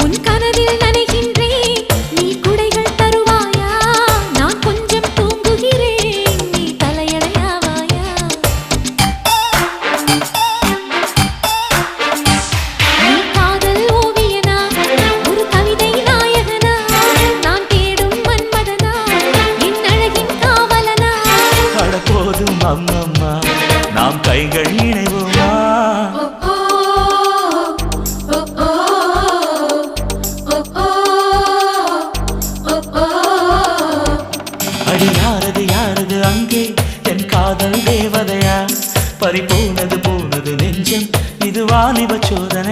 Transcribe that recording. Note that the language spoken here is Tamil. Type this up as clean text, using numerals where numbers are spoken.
உன் கனவில் நனைகின்றேன் நீ குடைகள் தருவாயா நான் கொஞ்சம் தூங்குகிறேன் நீ தலையணையாவாயா நீ காதல் ஓவியனா ஒரு கவிதை நாயகனா நான் தேடும் மன்மதனா என் அழகின் காவலனா அட போதும் அம்மம்மா நாம் கைகள் இணைவோமா அடி யாரது யாரது அங்கே என் காதல் தேவதையா பறிபோனது போனது நெஞ்சம் இது வாலிப சோதனை